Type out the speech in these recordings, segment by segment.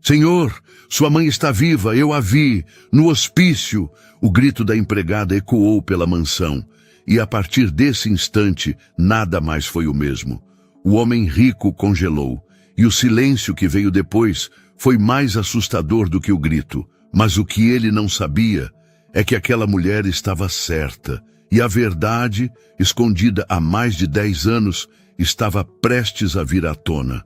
Senhor, sua mãe está viva, eu a vi, no hospício. O grito da empregada ecoou pela mansão, e a partir desse instante, nada mais foi o mesmo. O homem rico congelou, e o silêncio que veio depois foi mais assustador do que o grito. Mas o que ele não sabia é que aquela mulher estava certa, e a verdade, escondida há mais de 10 anos, estava prestes a vir à tona.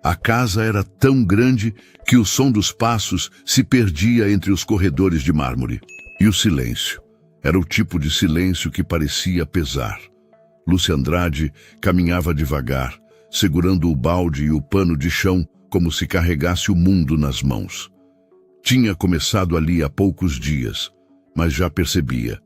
A casa era tão grande que o som dos passos se perdia entre os corredores de mármore. E o silêncio era o tipo de silêncio que parecia pesar. Lúcia Andrade caminhava devagar, segurando o balde e o pano de chão como se carregasse o mundo nas mãos. Tinha começado ali há poucos dias, mas já percebia.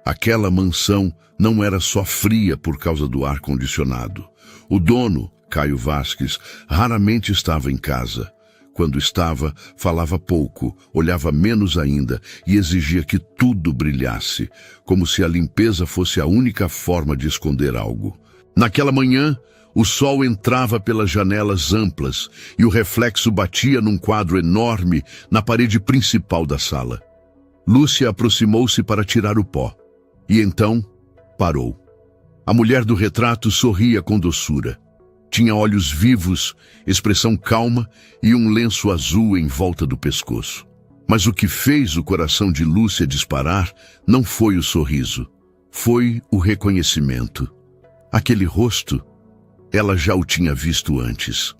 Aquela mansão não era só fria por causa do ar-condicionado. O dono, Caio Vasques, raramente estava em casa. Quando estava, falava pouco, olhava menos ainda e exigia que tudo brilhasse, como se a limpeza fosse a única forma de esconder algo. Naquela manhã, o sol entrava pelas janelas amplas e o reflexo batia num quadro enorme na parede principal da sala. Lúcia aproximou-se para tirar o pó. E então, parou. A mulher do retrato sorria com doçura. Tinha olhos vivos, expressão calma e um lenço azul em volta do pescoço. Mas o que fez o coração de Lúcia disparar não foi o sorriso, foi o reconhecimento. Aquele rosto, ela já o tinha visto antes.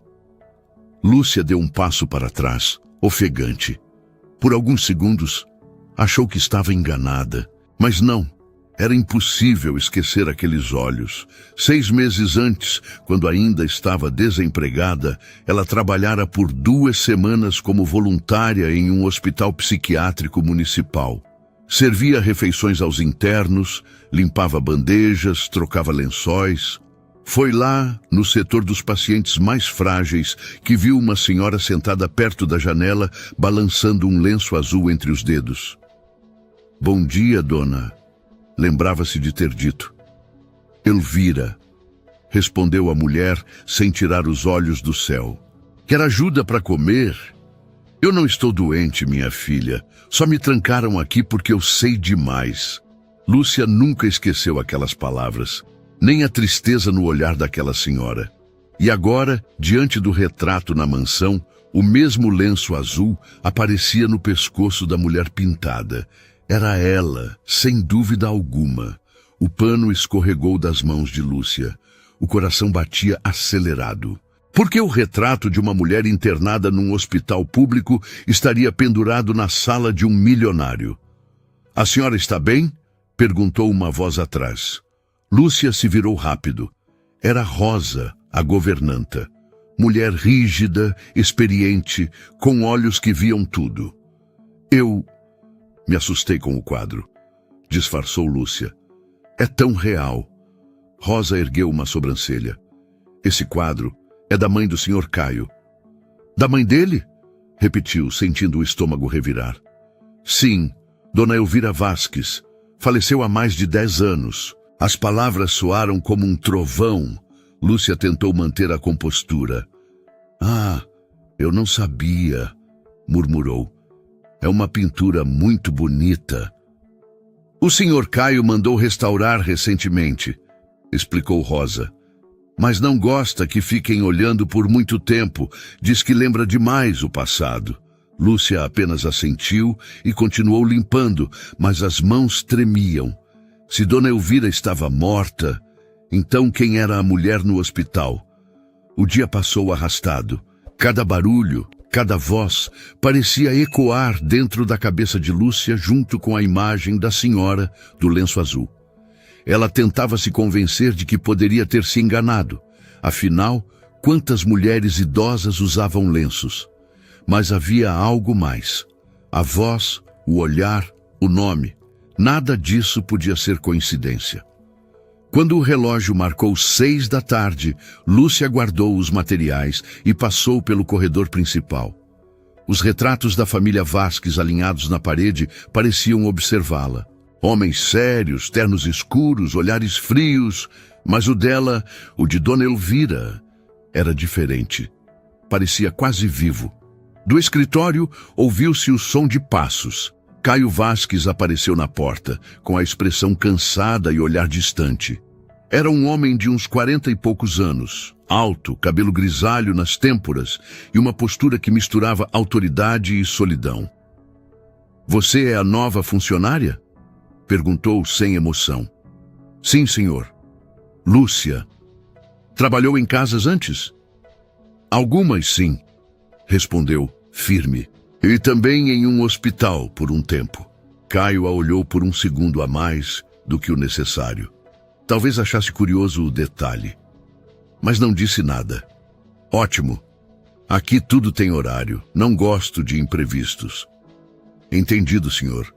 Lúcia deu um passo para trás, ofegante. Por alguns segundos, achou que estava enganada, mas não. Era impossível esquecer aqueles olhos. 6 meses antes, quando ainda estava desempregada, ela trabalhara por 2 semanas como voluntária em um hospital psiquiátrico municipal. Servia refeições aos internos, limpava bandejas, trocava lençóis. Foi lá, no setor dos pacientes mais frágeis, que viu uma senhora sentada perto da janela, balançando um lenço azul entre os dedos. "Bom dia, dona." Lembrava-se de ter dito. "Elvira", respondeu a mulher sem tirar os olhos do céu. "Quer ajuda para comer?" "Eu não estou doente, minha filha. Só me trancaram aqui porque eu sei demais." Lúcia nunca esqueceu aquelas palavras, nem a tristeza no olhar daquela senhora. E agora, diante do retrato na mansão, o mesmo lenço azul aparecia no pescoço da mulher pintada. Era ela, sem dúvida alguma. O pano escorregou das mãos de Lúcia. O coração batia acelerado. Por que o retrato de uma mulher internada num hospital público estaria pendurado na sala de um milionário? "A senhora está bem?" perguntou uma voz atrás. Lúcia se virou rápido. Era Rosa, a governanta. Mulher rígida, experiente, com olhos que viam tudo. "Eu me assustei com o quadro", disfarçou Lúcia. "É tão real." Rosa ergueu uma sobrancelha. "Esse quadro é da mãe do Sr. Caio." "Da mãe dele?" repetiu, sentindo o estômago revirar. "Sim, Dona Elvira Vasques. Faleceu há mais de 10 anos." As palavras soaram como um trovão. Lúcia tentou manter a compostura. "Ah, eu não sabia", murmurou. "É uma pintura muito bonita." "O Sr. Caio mandou restaurar recentemente", explicou Rosa. "Mas não gosta que fiquem olhando por muito tempo. Diz que lembra demais o passado." Lúcia apenas assentiu e continuou limpando, mas as mãos tremiam. Se Dona Elvira estava morta, então quem era a mulher no hospital? O dia passou arrastado. Cada barulho, cada voz parecia ecoar dentro da cabeça de Lúcia junto com a imagem da senhora do lenço azul. Ela tentava se convencer de que poderia ter se enganado. Afinal, quantas mulheres idosas usavam lenços? Mas havia algo mais. A voz, o olhar, o nome. Nada disso podia ser coincidência. Quando o relógio marcou 6 da tarde, Lúcia guardou os materiais e passou pelo corredor principal. Os retratos da família Vasques alinhados na parede pareciam observá-la. Homens sérios, ternos escuros, olhares frios, mas o dela, o de Dona Elvira, era diferente. Parecia quase vivo. Do escritório, ouviu-se o som de passos. Caio Vasques apareceu na porta, com a expressão cansada e olhar distante. Era um homem de uns 40 e poucos anos, alto, cabelo grisalho nas têmporas e uma postura que misturava autoridade e solidão. "Você é a nova funcionária?" perguntou sem emoção. "Sim, senhor." "Lúcia. Trabalhou em casas antes?" "Algumas, sim," respondeu, firme. "E também em um hospital por um tempo." Caio a olhou por um segundo a mais do que o necessário. Talvez achasse curioso o detalhe, mas não disse nada. "Ótimo. Aqui tudo tem horário. Não gosto de imprevistos." "Entendido, senhor."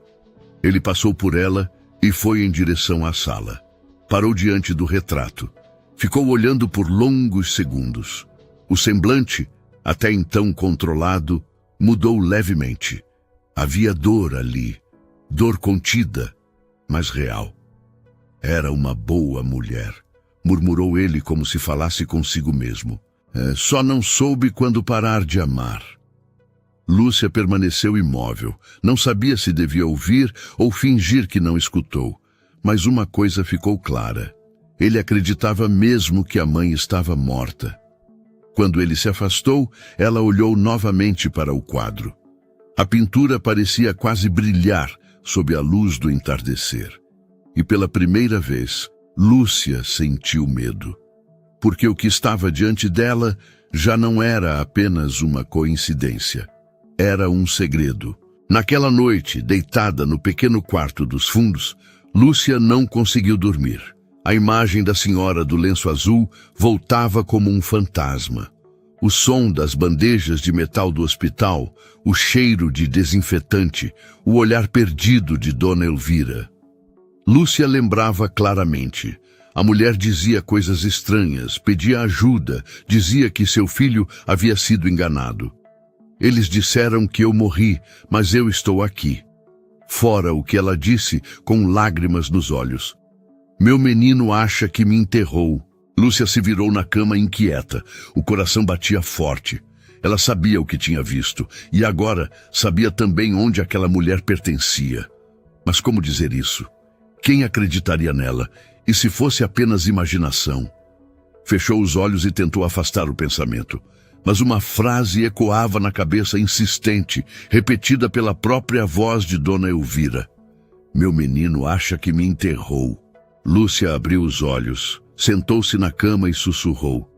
Ele passou por ela e foi em direção à sala. Parou diante do retrato. Ficou olhando por longos segundos. O semblante, até então controlado, mudou levemente. Havia dor ali, dor contida, mas real. "Era uma boa mulher", murmurou ele como se falasse consigo mesmo. Só não soube quando parar de amar." Lúcia permaneceu imóvel. Não sabia se devia ouvir ou fingir que não escutou. Mas uma coisa ficou clara. Ele acreditava mesmo que a mãe estava morta. Quando ele se afastou, ela olhou novamente para o quadro. A pintura parecia quase brilhar sob a luz do entardecer. E pela primeira vez, Lúcia sentiu medo. Porque o que estava diante dela já não era apenas uma coincidência. Era um segredo. Naquela noite, deitada no pequeno quarto dos fundos, Lúcia não conseguiu dormir. A imagem da senhora do lenço azul voltava como um fantasma. O som das bandejas de metal do hospital, o cheiro de desinfetante, o olhar perdido de Dona Elvira. Lúcia lembrava claramente. A mulher dizia coisas estranhas, pedia ajuda, dizia que seu filho havia sido enganado. "Eles disseram que eu morri, mas eu estou aqui." Fora o que ela disse, com lágrimas nos olhos. "Meu menino acha que me enterrou." Lúcia se virou na cama inquieta. O coração batia forte. Ela sabia o que tinha visto, e agora sabia também onde aquela mulher pertencia. Mas como dizer isso? Quem acreditaria nela? E se fosse apenas imaginação? Fechou os olhos e tentou afastar o pensamento. Mas uma frase ecoava na cabeça insistente, repetida pela própria voz de Dona Elvira. "Meu menino acha que me enterrou." Lúcia abriu os olhos, sentou-se na cama e sussurrou: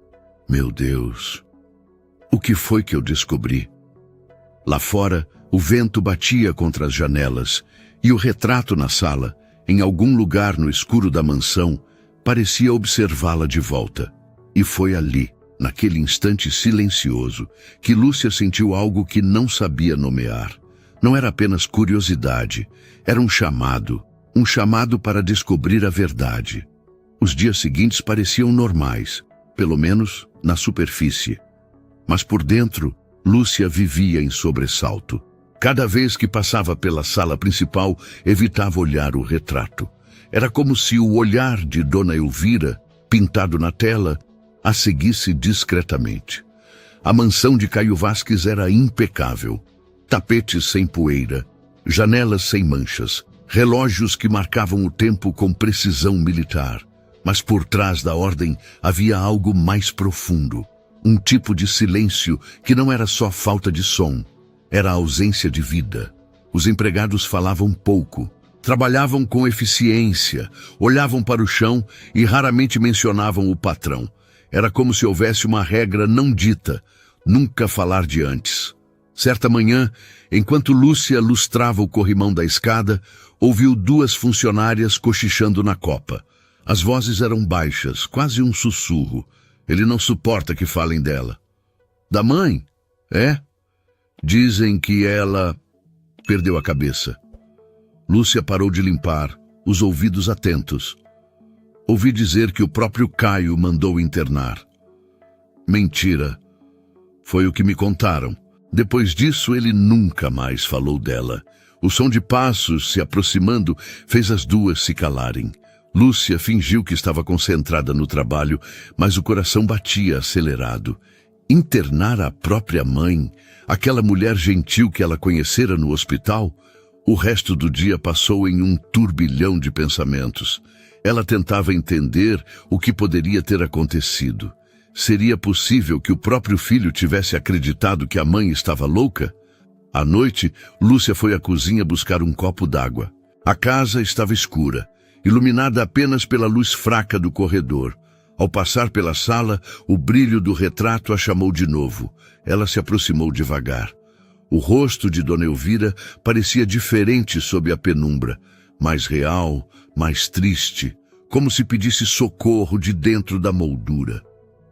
"Meu Deus, o que foi que eu descobri?" Lá fora, o vento batia contra as janelas, e o retrato na sala, em algum lugar no escuro da mansão, parecia observá-la de volta. E foi ali, naquele instante silencioso, que Lúcia sentiu algo que não sabia nomear. Não era apenas curiosidade, era um chamado para descobrir a verdade. Os dias seguintes pareciam normais, pelo menos na superfície. Mas por dentro, Lúcia vivia em sobressalto. Cada vez que passava pela sala principal, evitava olhar o retrato. Era como se o olhar de Dona Elvira, pintado na tela, a seguisse discretamente. A mansão de Caio Vasques era impecável. Tapetes sem poeira, janelas sem manchas, relógios que marcavam o tempo com precisão militar. Mas por trás da ordem havia algo mais profundo. Um tipo de silêncio que não era só falta de som, era a ausência de vida. Os empregados falavam pouco, trabalhavam com eficiência, olhavam para o chão e raramente mencionavam o patrão. Era como se houvesse uma regra não dita, nunca falar de antes. Certa manhã, enquanto Lúcia lustrava o corrimão da escada, ouviu duas funcionárias cochichando na copa. As vozes eram baixas, quase um sussurro. Ele não suporta que falem dela. "Da mãe? É? Dizem que ela..." Perdeu a cabeça. Lúcia parou de limpar, os ouvidos atentos. Ouvi dizer que o próprio Caio mandou internar. Mentira. Foi o que me contaram. Depois disso, ele nunca mais falou dela. O som de passos se aproximando fez as duas se calarem. Lúcia fingiu que estava concentrada no trabalho, mas o coração batia acelerado. Internar a própria mãe, aquela mulher gentil que ela conhecera no hospital? O resto do dia passou em um turbilhão de pensamentos. Ela tentava entender o que poderia ter acontecido. Seria possível que o próprio filho tivesse acreditado que a mãe estava louca? À noite, Lúcia foi à cozinha buscar um copo d'água. A casa estava escura, iluminada apenas pela luz fraca do corredor. Ao passar pela sala, o brilho do retrato a chamou de novo. Ela se aproximou devagar. O rosto de Dona Elvira parecia diferente sob a penumbra, mais real, mais triste, como se pedisse socorro de dentro da moldura.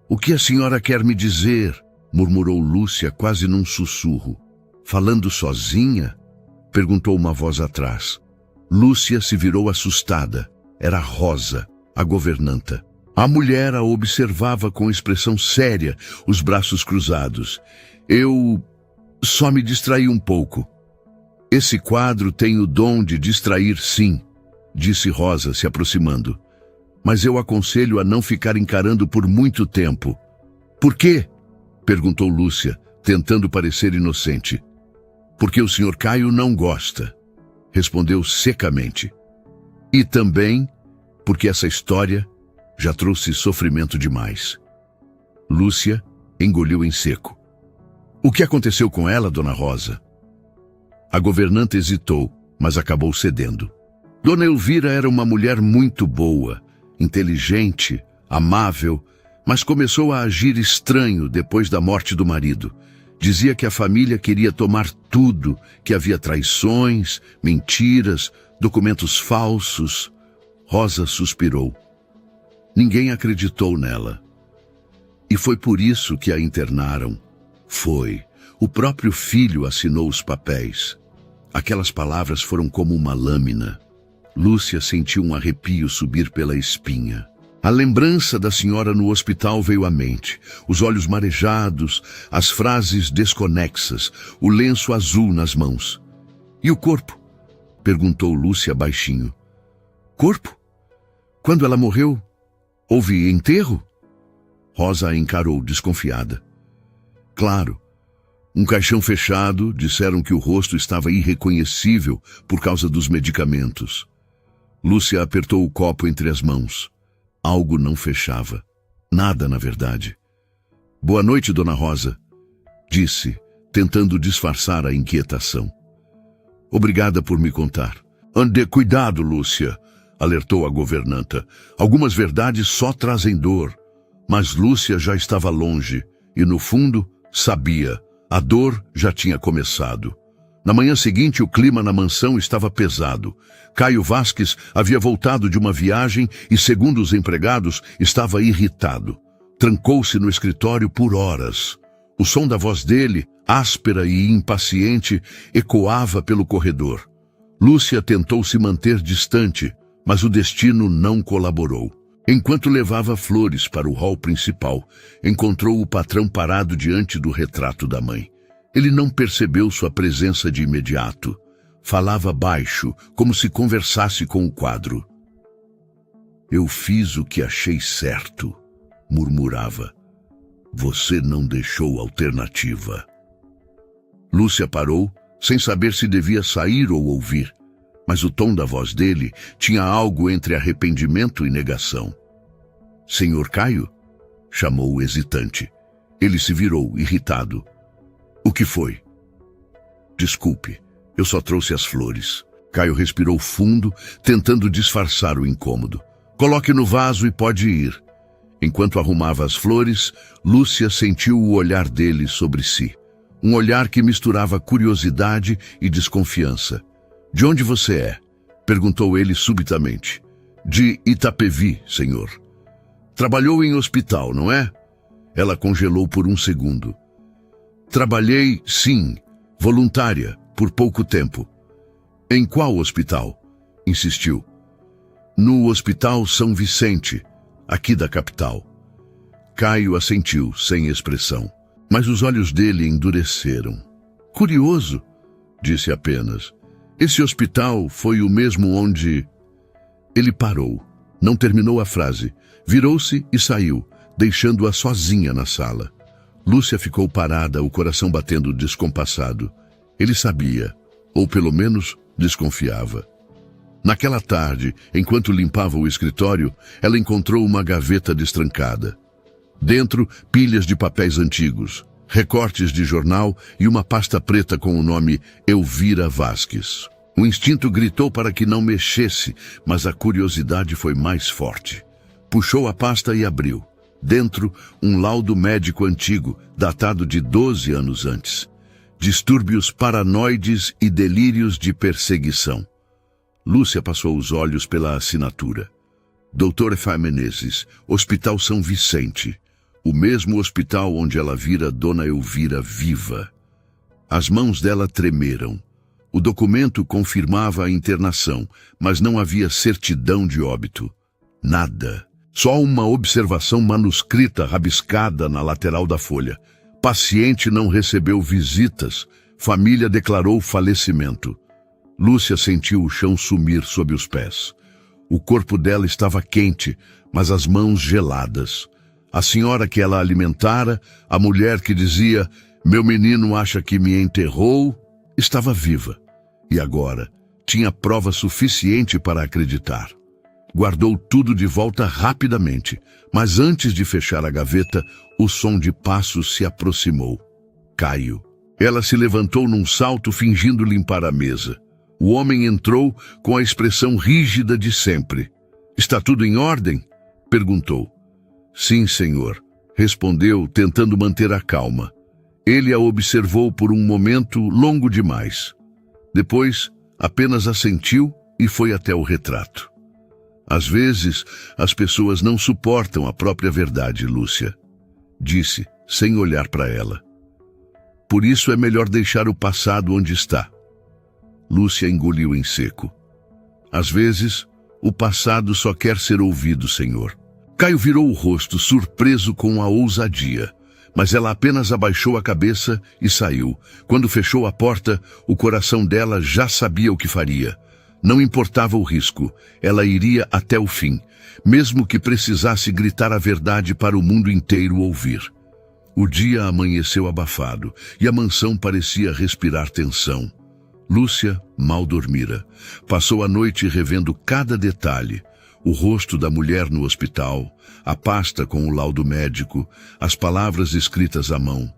"O que a senhora quer me dizer?" murmurou Lúcia quase num sussurro. "Falando sozinha?" perguntou uma voz atrás. Lúcia se virou assustada. Era Rosa, a governanta. A mulher a observava com expressão séria, os braços cruzados. "Eu só me distraí um pouco." "Esse quadro tem o dom de distrair, sim," disse Rosa, se aproximando. "Mas eu aconselho a não ficar encarando por muito tempo." "Por quê?" perguntou Lúcia, tentando parecer inocente. "Porque o Sr. Caio não gosta," respondeu secamente. "E também porque essa história já trouxe sofrimento demais." Lúcia engoliu em seco. "O que aconteceu com ela, Dona Rosa?" A governanta hesitou, mas acabou cedendo. Dona Elvira era uma mulher muito boa, inteligente, amável, mas começou a agir estranho depois da morte do marido. Dizia que a família queria tomar tudo, que havia traições, mentiras, documentos falsos. Rosa suspirou. Ninguém acreditou nela. E foi por isso que a internaram. Foi. O próprio filho assinou os papéis. Aquelas palavras foram como uma lâmina. Lúcia sentiu um arrepio subir pela espinha. A lembrança da senhora no hospital veio à mente. Os olhos marejados, as frases desconexas, o lenço azul nas mãos. "E o corpo?" perguntou Lúcia baixinho. "Corpo? Quando ela morreu, houve enterro?" Rosa a encarou, desconfiada. "Claro. Um caixão fechado, disseram que o rosto estava irreconhecível por causa dos medicamentos." Lúcia apertou o copo entre as mãos. Algo não fechava. Nada, na verdade. "Boa noite, Dona Rosa", disse, tentando disfarçar a inquietação. "Obrigada por me contar." "Ande cuidado, Lúcia", alertou a governanta. "Algumas verdades só trazem dor." Mas Lúcia já estava longe e, no fundo, sabia. A dor já tinha começado. Na manhã seguinte, o clima na mansão estava pesado. Caio Vasques havia voltado de uma viagem e, segundo os empregados, estava irritado. Trancou-se no escritório por horas. O som da voz dele, áspera e impaciente, ecoava pelo corredor. Lúcia tentou se manter distante, mas o destino não colaborou. Enquanto levava flores para o hall principal, encontrou o patrão parado diante do retrato da mãe. Ele não percebeu sua presença de imediato. Falava baixo, como se conversasse com o quadro. "Eu fiz o que achei certo", murmurava. "Você não deixou alternativa." Lúcia parou, sem saber se devia sair ou ouvir, mas o tom da voz dele tinha algo entre arrependimento e negação. "Senhor Caio?" chamou hesitante. Ele se virou, irritado. "O que foi?" "Desculpe, eu só trouxe as flores." Caio respirou fundo, tentando disfarçar o incômodo. "Coloque no vaso e pode ir." Enquanto arrumava as flores, Lúcia sentiu o olhar dele sobre si. Um olhar que misturava curiosidade e desconfiança. "De onde você é?" perguntou ele subitamente. "De Itapevi, senhor." "Trabalhou em hospital, não é?" Ela congelou por um segundo. "Trabalhei, sim, voluntária, por pouco tempo." "Em qual hospital?" insistiu. "No Hospital São Vicente, aqui da capital." Caio assentiu, sem expressão, mas os olhos dele endureceram. "Curioso", disse apenas. "Esse hospital foi o mesmo onde..." Ele parou, não terminou a frase, virou-se e saiu, deixando-a sozinha na sala. Lúcia ficou parada, o coração batendo descompassado. Ele sabia, ou pelo menos desconfiava. Naquela tarde, enquanto limpava o escritório, ela encontrou uma gaveta destrancada. Dentro, pilhas de papéis antigos, recortes de jornal e uma pasta preta com o nome Elvira Vasques. O instinto gritou para que não mexesse, mas a curiosidade foi mais forte. Puxou a pasta e abriu. Dentro, um laudo médico antigo, datado de 12 anos antes. Distúrbios paranoides e delírios de perseguição. Lúcia passou os olhos pela assinatura. Dr. Efá Menezes, Hospital São Vicente. O mesmo hospital onde ela vira Dona Elvira viva. As mãos dela tremeram. O documento confirmava a internação, mas não havia certidão de óbito. Nada. Só uma observação manuscrita rabiscada na lateral da folha. Paciente não recebeu visitas. Família declarou falecimento. Lúcia sentiu o chão sumir sob os pés. O corpo dela estava quente, mas as mãos geladas. A senhora que ela alimentara, a mulher que dizia, "Meu menino acha que me enterrou", estava viva. E agora, tinha prova suficiente para acreditar. Guardou tudo de volta rapidamente, mas antes de fechar a gaveta, o som de passos se aproximou. Caio. Ela se levantou num salto fingindo limpar a mesa. O homem entrou com a expressão rígida de sempre. "Está tudo em ordem?" perguntou. "Sim, senhor", respondeu, tentando manter a calma. Ele a observou por um momento longo demais. Depois, apenas assentiu e foi até o retrato. "Às vezes, as pessoas não suportam a própria verdade, Lúcia", disse, sem olhar para ela. "Por isso é melhor deixar o passado onde está." Lúcia engoliu em seco. "Às vezes, o passado só quer ser ouvido, senhor." Caio virou o rosto, surpreso com a ousadia, mas ela apenas abaixou a cabeça e saiu. Quando fechou a porta, o coração dela já sabia o que faria. Não importava o risco, ela iria até o fim, mesmo que precisasse gritar a verdade para o mundo inteiro ouvir. O dia amanheceu abafado e a mansão parecia respirar tensão. Lúcia mal dormira. Passou a noite revendo cada detalhe. O rosto da mulher no hospital, a pasta com o laudo médico, as palavras escritas à mão.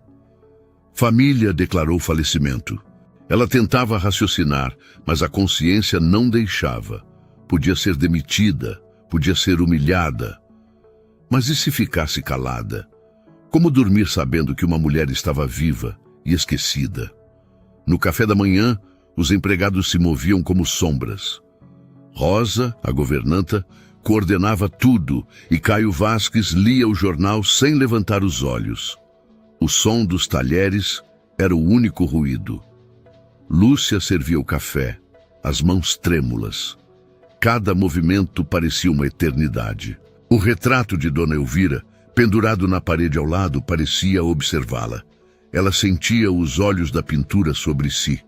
Família declarou falecimento. Ela tentava raciocinar, mas a consciência não deixava. Podia ser demitida, podia ser humilhada. Mas e se ficasse calada? Como dormir sabendo que uma mulher estava viva e esquecida? No café da manhã, os empregados se moviam como sombras. Rosa, a governanta, coordenava tudo e Caio Vasques lia o jornal sem levantar os olhos. O som dos talheres era o único ruído. Lúcia servia o café, as mãos trêmulas. Cada movimento parecia uma eternidade. O retrato de Dona Elvira, pendurado na parede ao lado, parecia observá-la. Ela sentia os olhos da pintura sobre si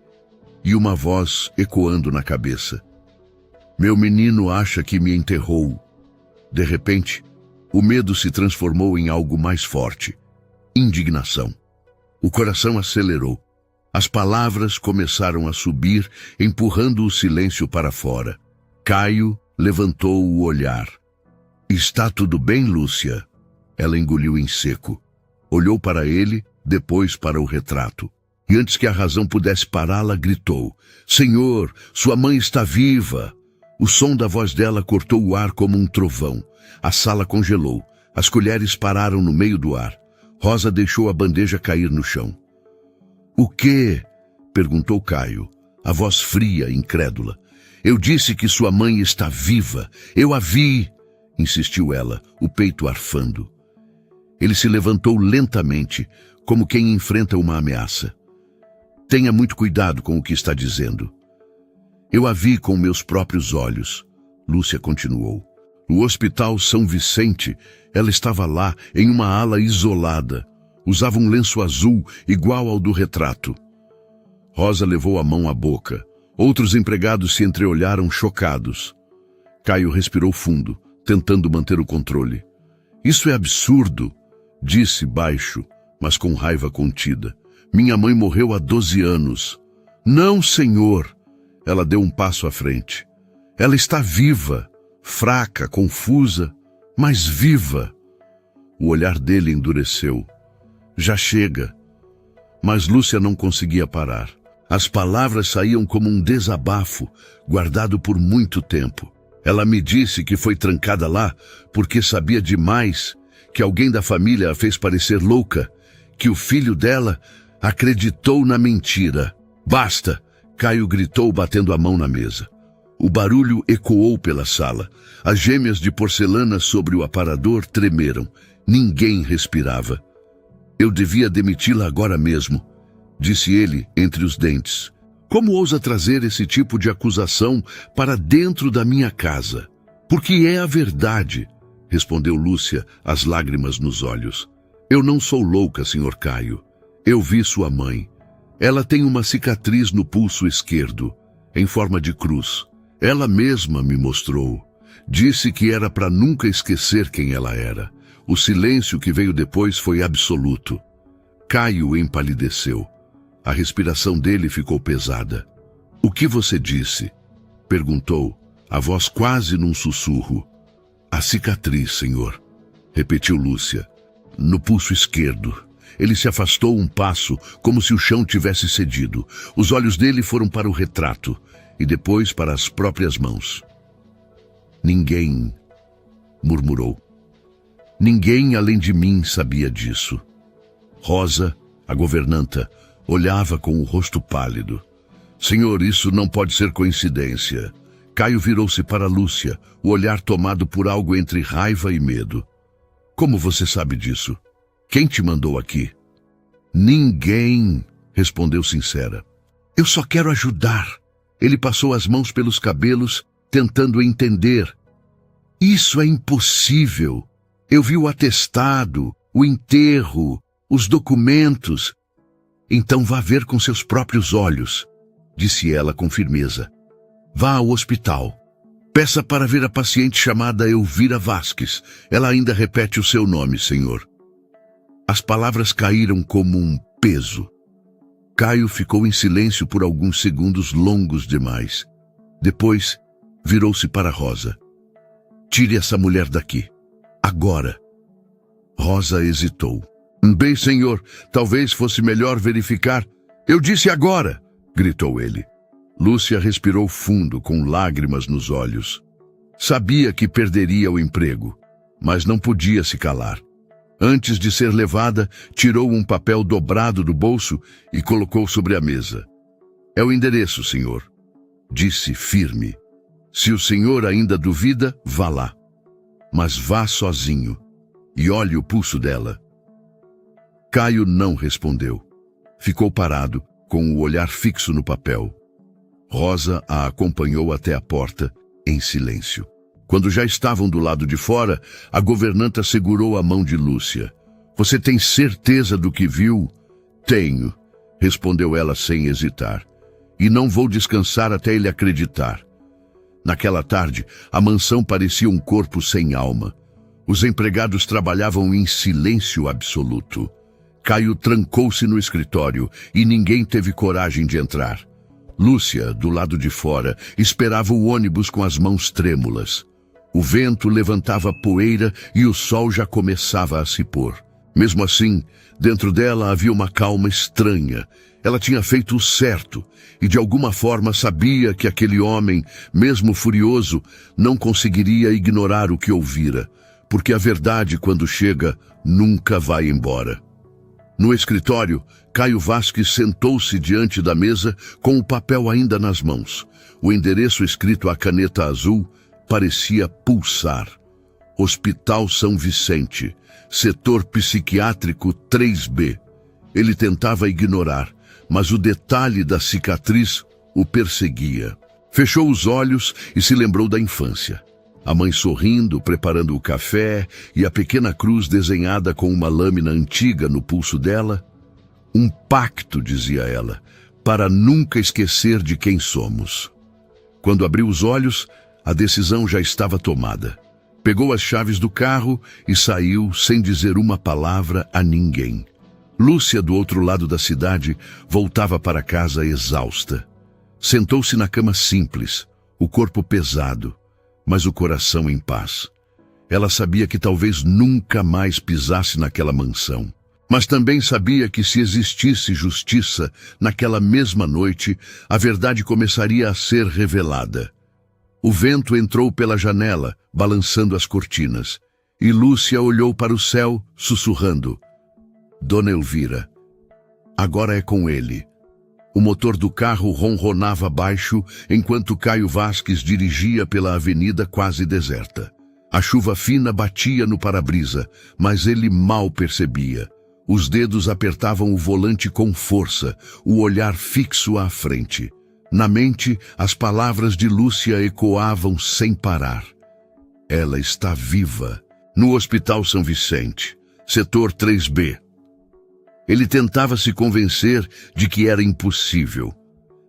e uma voz ecoando na cabeça. "Meu menino acha que me enterrou." De repente, o medo se transformou em algo mais forte. Indignação. O coração acelerou. As palavras começaram a subir, empurrando o silêncio para fora. Caio levantou o olhar. "Está tudo bem, Lúcia?" Ela engoliu em seco. Olhou para ele, depois para o retrato. E antes que a razão pudesse pará-la, gritou: "Senhor, sua mãe está viva!" O som da voz dela cortou o ar como um trovão. A sala congelou. As colheres pararam no meio do ar. Rosa deixou a bandeja cair no chão. "O quê?" perguntou Caio, a voz fria, incrédula. "Eu disse que sua mãe está viva. Eu a vi!" insistiu ela, o peito arfando. Ele se levantou lentamente, como quem enfrenta uma ameaça. "Tenha muito cuidado com o que está dizendo." "Eu a vi com meus próprios olhos", Lúcia continuou. No Hospital São Vicente, ela estava lá, em uma ala isolada. Usava um lenço azul, igual ao do retrato. Rosa levou a mão à boca. Outros empregados se entreolharam chocados. Caio respirou fundo, tentando manter o controle. "Isso é absurdo", disse baixo, mas com raiva contida. Minha mãe morreu há 12 anos. Não, senhor! Ela deu um passo à frente. Ela está viva, fraca, confusa, mas viva. O olhar dele endureceu. Já chega. Mas Lúcia não conseguia parar. As palavras saíam como um desabafo, guardado por muito tempo. Ela me disse que foi trancada lá porque sabia demais, que alguém da família a fez parecer louca, que o filho dela acreditou na mentira. Basta! Caio gritou, batendo a mão na mesa. O barulho ecoou pela sala. As gêmeas de porcelana sobre o aparador tremeram. Ninguém respirava. Eu devia demiti-la agora mesmo, disse ele entre os dentes. Como ousa trazer esse tipo de acusação para dentro da minha casa? Porque é a verdade, respondeu Lúcia, as lágrimas nos olhos. Eu não sou louca, Sr. Caio. Eu vi sua mãe. Ela tem uma cicatriz no pulso esquerdo, em forma de cruz. Ela mesma me mostrou. Disse que era para nunca esquecer quem ela era. O silêncio que veio depois foi absoluto. Caio empalideceu. A respiração dele ficou pesada. O que você disse? Perguntou, a voz quase num sussurro. A cicatriz, senhor, repetiu Lúcia. No pulso esquerdo. Ele se afastou um passo, como se o chão tivesse cedido. Os olhos dele foram para o retrato, e depois para as próprias mãos. Ninguém, murmurou. Ninguém além de mim sabia disso. Rosa, a governanta, olhava com o rosto pálido. Senhor, isso não pode ser coincidência. Caio virou-se para Lúcia, o olhar tomado por algo entre raiva e medo. Como você sabe disso? Quem te mandou aqui? Ninguém, respondeu sincera. Eu só quero ajudar. Ele passou as mãos pelos cabelos, tentando entender. Isso é impossível. Eu vi o atestado, o enterro, os documentos. Então vá ver com seus próprios olhos, disse ela com firmeza. Vá ao hospital. Peça para ver a paciente chamada Elvira Vasques. Ela ainda repete o seu nome, senhor. As palavras caíram como um peso. Caio ficou em silêncio por alguns segundos longos demais. Depois, virou-se para Rosa. Tire essa mulher daqui. Agora. Rosa hesitou. Bem, senhor, talvez fosse melhor verificar. Eu disse agora, gritou ele. Lúcia respirou fundo, com lágrimas nos olhos. Sabia que perderia o emprego, mas não podia se calar. Antes de ser levada, tirou um papel dobrado do bolso e colocou sobre a mesa. É o endereço, senhor, disse firme. Se o senhor ainda duvida, vá lá. Mas vá sozinho e olhe o pulso dela. Caio não respondeu. Ficou parado, com o olhar fixo no papel. Rosa a acompanhou até a porta, em silêncio. Quando já estavam do lado de fora, a governanta segurou a mão de Lúcia. Você tem certeza do que viu? Tenho, respondeu ela sem hesitar. E não vou descansar até ele acreditar. Naquela tarde, a mansão parecia um corpo sem alma. Os empregados trabalhavam em silêncio absoluto. Caio trancou-se no escritório e ninguém teve coragem de entrar. Lúcia, do lado de fora, esperava o ônibus com as mãos trêmulas. O vento levantava poeira e o sol já começava a se pôr. Mesmo assim, dentro dela havia uma calma estranha. Ela tinha feito o certo e de alguma forma sabia que aquele homem, mesmo furioso, não conseguiria ignorar o que ouvira, porque a verdade, quando chega, nunca vai embora. No escritório, Caio Vasques sentou-se diante da mesa com o papel ainda nas mãos. O endereço escrito à caneta azul parecia pulsar. Hospital São Vicente, setor psiquiátrico 3B. Ele tentava ignorar, mas o detalhe da cicatriz o perseguia. Fechou os olhos e se lembrou da infância. A mãe sorrindo, preparando o café e a pequena cruz desenhada com uma lâmina antiga no pulso dela. Um pacto, dizia ela, para nunca esquecer de quem somos. Quando abriu os olhos, a decisão já estava tomada. Pegou as chaves do carro e saiu sem dizer uma palavra a ninguém. Lúcia, do outro lado da cidade, voltava para casa exausta. Sentou-se na cama simples, o corpo pesado, mas o coração em paz. Ela sabia que talvez nunca mais pisasse naquela mansão. Mas também sabia que se existisse justiça, naquela mesma noite, a verdade começaria a ser revelada. O vento entrou pela janela, balançando as cortinas, e Lúcia olhou para o céu, sussurrando: Dona Elvira, agora é com ele. O motor do carro ronronava baixo, enquanto Caio Vasques dirigia pela avenida quase deserta. A chuva fina batia no para-brisa, mas ele mal percebia. Os dedos apertavam o volante com força, o olhar fixo à frente. Na mente, as palavras de Lúcia ecoavam sem parar. Ela está viva, no Hospital São Vicente, setor 3B. Ele tentava se convencer de que era impossível,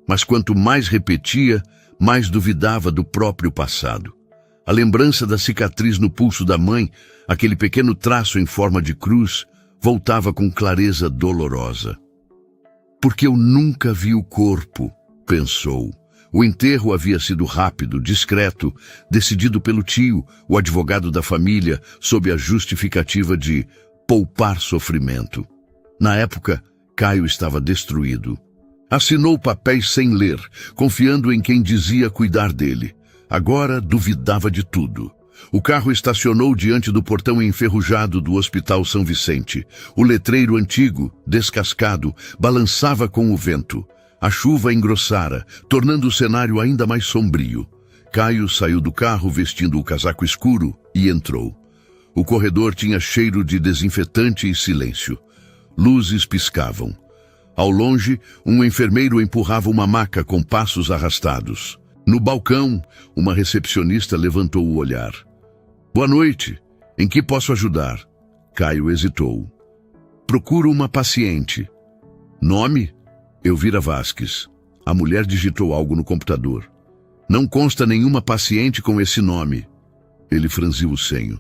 mas quanto mais repetia, mais duvidava do próprio passado. A lembrança da cicatriz no pulso da mãe, aquele pequeno traço em forma de cruz, voltava com clareza dolorosa. Porque eu nunca vi o corpo, pensou. O enterro havia sido rápido, discreto, decidido pelo tio, o advogado da família, sob a justificativa de poupar sofrimento. Na época, Caio estava destruído. Assinou papéis sem ler, confiando em quem dizia cuidar dele. Agora duvidava de tudo. O carro estacionou diante do portão enferrujado do Hospital São Vicente. O letreiro antigo, descascado, balançava com o vento. A chuva engrossara, tornando o cenário ainda mais sombrio. Caio saiu do carro vestindo o casaco escuro e entrou. O corredor tinha cheiro de desinfetante e silêncio. Luzes piscavam. Ao longe, um enfermeiro empurrava uma maca com passos arrastados. No balcão, uma recepcionista levantou o olhar. Boa noite. Em que posso ajudar? Caio hesitou. Procuro uma paciente. Nome? Elvira Vasques. A mulher digitou algo no computador. Não consta nenhuma paciente com esse nome. Ele franziu o senho.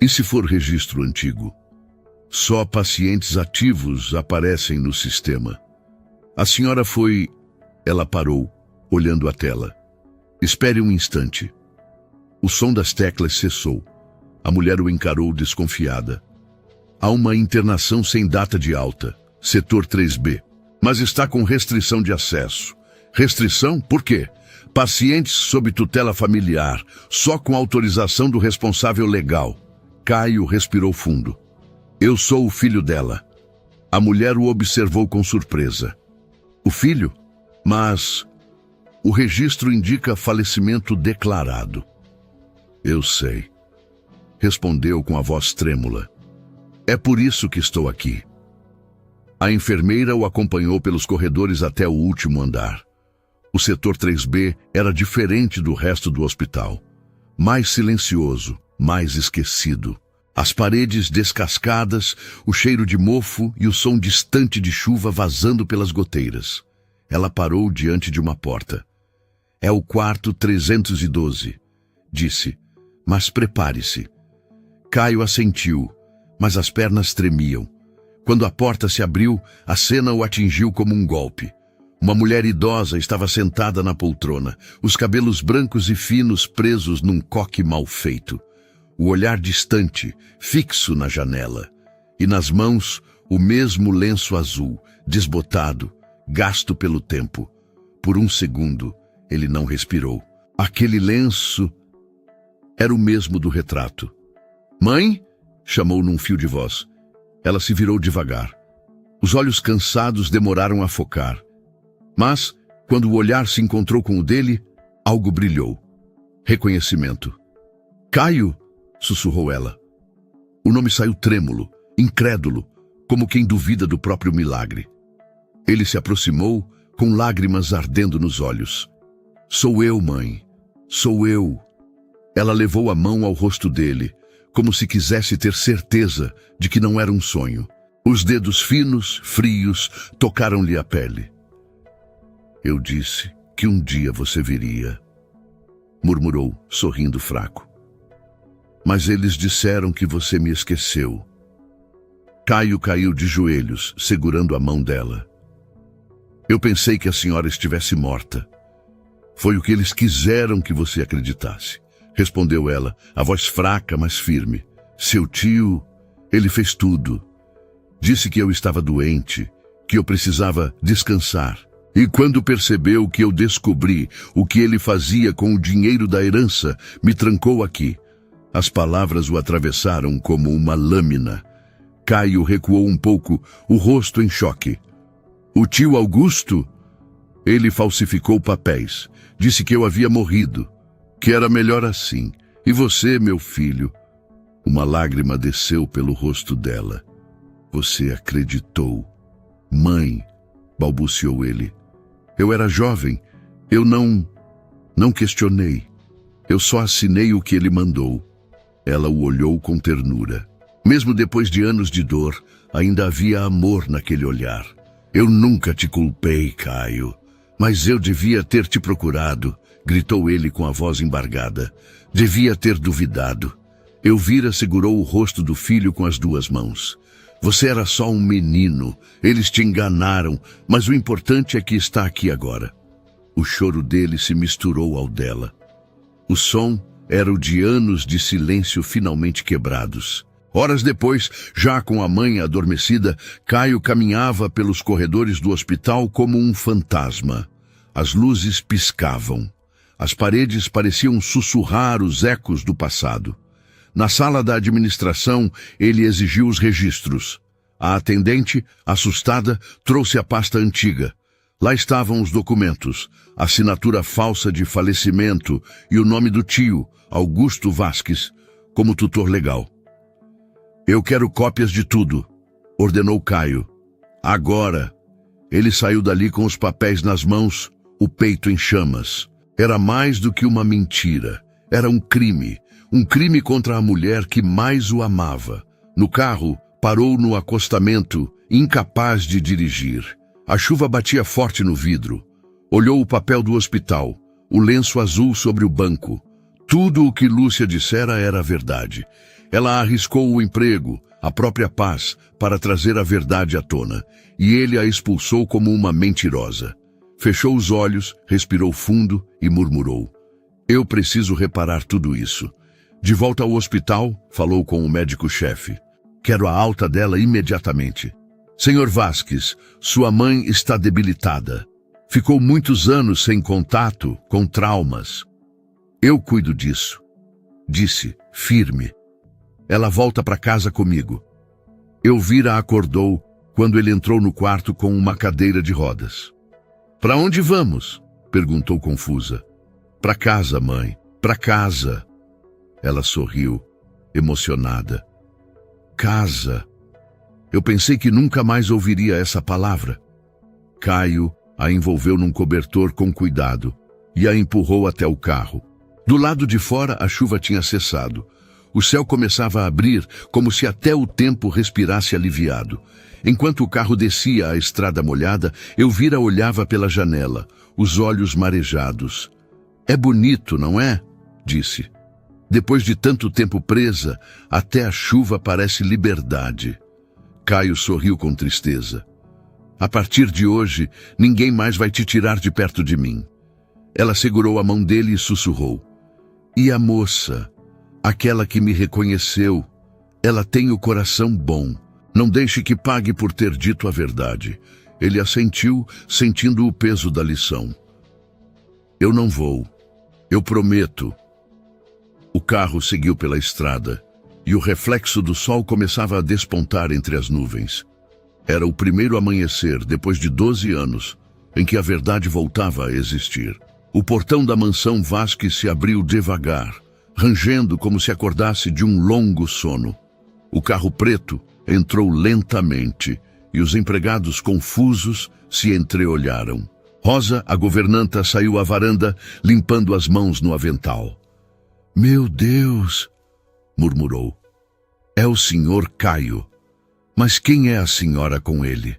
E se for registro antigo? Só pacientes ativos aparecem no sistema. A senhora foi... Ela parou, olhando a tela. Espere um instante. O som das teclas cessou. A mulher o encarou desconfiada. Há uma internação sem data de alta, setor 3B, mas está com restrição de acesso. Restrição? Por quê? Pacientes sob tutela familiar, só com autorização do responsável legal. Caio respirou fundo. Eu sou o filho dela. A mulher o observou com surpresa. O filho? Mas... O registro indica falecimento declarado. Eu sei. Respondeu com a voz trêmula. É por isso que estou aqui. A enfermeira o acompanhou pelos corredores até o último andar. O setor 3B era diferente do resto do hospital. Mais silencioso, mais esquecido. As paredes descascadas, o cheiro de mofo e o som distante de chuva vazando pelas goteiras. Ela parou diante de uma porta. É o quarto 312, disse, mas prepare-se. Caio assentiu, mas as pernas tremiam. Quando a porta se abriu, a cena o atingiu como um golpe. Uma mulher idosa estava sentada na poltrona, os cabelos brancos e finos presos num coque mal feito. O olhar distante, fixo na janela. E nas mãos, o mesmo lenço azul, desbotado, gasto pelo tempo. Por um segundo, ele não respirou. Aquele lenço era o mesmo do retrato. Mãe? Chamou num fio de voz. Ela se virou devagar. Os olhos cansados demoraram a focar. Mas, quando o olhar se encontrou com o dele, algo brilhou. Reconhecimento. Caio? Sussurrou ela. O nome saiu trêmulo, incrédulo, como quem duvida do próprio milagre. Ele se aproximou, com lágrimas ardendo nos olhos. Sou eu, mãe. Sou eu. Ela levou a mão ao rosto dele, como se quisesse ter certeza de que não era um sonho. Os dedos finos, frios, tocaram-lhe a pele. Eu disse que um dia você viria, murmurou, sorrindo fraco. Mas eles disseram que você me esqueceu. Caio caiu de joelhos, segurando a mão dela. Eu pensei que a senhora estivesse morta. Foi o que eles quiseram que você acreditasse, respondeu ela, a voz fraca, mas firme. Seu tio, ele fez tudo. Disse que eu estava doente, que eu precisava descansar. E quando percebeu que eu descobri o que ele fazia com o dinheiro da herança, me trancou aqui. As palavras o atravessaram como uma lâmina. Caio recuou um pouco, o rosto em choque. O tio Augusto? Ele falsificou papéis. Disse que eu havia morrido, que era melhor assim. E você, meu filho? Uma lágrima desceu pelo rosto dela. Você acreditou. Mãe, balbuciou ele. Eu era jovem. Eu não questionei. Eu só assinei o que ele mandou. Ela o olhou com ternura. Mesmo depois de anos de dor, ainda havia amor naquele olhar. Eu nunca te culpei, Caio. Mas eu devia ter te procurado, gritou ele com a voz embargada. Devia ter duvidado. Elvira segurou o rosto do filho com as duas mãos. Você era só um menino. Eles te enganaram, mas o importante é que está aqui agora. O choro dele se misturou ao dela. O som era o de anos de silêncio finalmente quebrados. Horas depois, já com a mãe adormecida, Caio caminhava pelos corredores do hospital como um fantasma. As luzes piscavam. As paredes pareciam sussurrar os ecos do passado. Na sala da administração, ele exigiu os registros. A atendente, assustada, trouxe a pasta antiga. Lá estavam os documentos, a assinatura falsa de falecimento e o nome do tio, Augusto Vasques, como tutor legal. Eu quero cópias de tudo, ordenou Caio. Agora. Ele saiu dali com os papéis nas mãos, o peito em chamas. Era mais do que uma mentira. Era um crime contra a mulher que mais o amava. No carro, parou no acostamento, incapaz de dirigir. A chuva batia forte no vidro. Olhou o papel do hospital, o lenço azul sobre o banco. Tudo o que Lúcia dissera era verdade. Ela arriscou o emprego, a própria paz, para trazer a verdade à tona, e ele a expulsou como uma mentirosa. Fechou os olhos, respirou fundo e murmurou. Eu preciso reparar tudo isso. De volta ao hospital, falou com o médico-chefe. Quero a alta dela imediatamente. Senhor Vasques, sua mãe está debilitada. Ficou muitos anos sem contato, com traumas. Eu cuido disso, disse, firme. Ela volta para casa comigo. Elvira acordou quando ele entrou no quarto com uma cadeira de rodas. Para onde vamos? Perguntou confusa. Para casa, mãe, para casa. Ela sorriu, emocionada. Casa. Eu pensei que nunca mais ouviria essa palavra. Caio a envolveu num cobertor com cuidado e a empurrou até o carro. Do lado de fora, a chuva tinha cessado. O céu começava a abrir, como se até o tempo respirasse aliviado. Enquanto o carro descia a estrada molhada, Elvira olhava pela janela, os olhos marejados. É bonito, não é? Disse. Depois de tanto tempo presa, até a chuva parece liberdade. Caio sorriu com tristeza. A partir de hoje, ninguém mais vai te tirar de perto de mim. Ela segurou a mão dele e sussurrou. E a moça, aquela que me reconheceu, ela tem o coração bom. Não deixe que pague por ter dito a verdade. Ele assentiu, sentindo o peso da lição. Eu não vou. Eu prometo. O carro seguiu pela estrada, e o reflexo do sol começava a despontar entre as nuvens. Era o primeiro amanhecer, depois de 12 anos, em que a verdade voltava a existir. O portão da mansão Vasques se abriu devagar, rangendo como se acordasse de um longo sono. O carro preto entrou lentamente, e os empregados confusos se entreolharam. Rosa, a governanta, saiu à varanda, limpando as mãos no avental. Meu Deus! Murmurou. É o senhor Caio. Mas quem é a senhora com ele?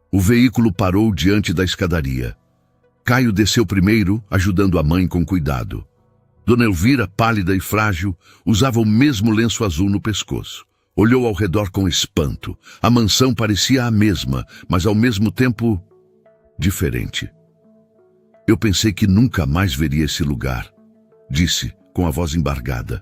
O veículo parou diante da escadaria. Caio desceu primeiro, ajudando a mãe com cuidado. Dona Elvira, pálida e frágil, usava o mesmo lenço azul no pescoço. Olhou ao redor com espanto. A mansão parecia a mesma, mas ao mesmo tempo diferente. Eu pensei que nunca mais veria esse lugar, disse com a voz embargada.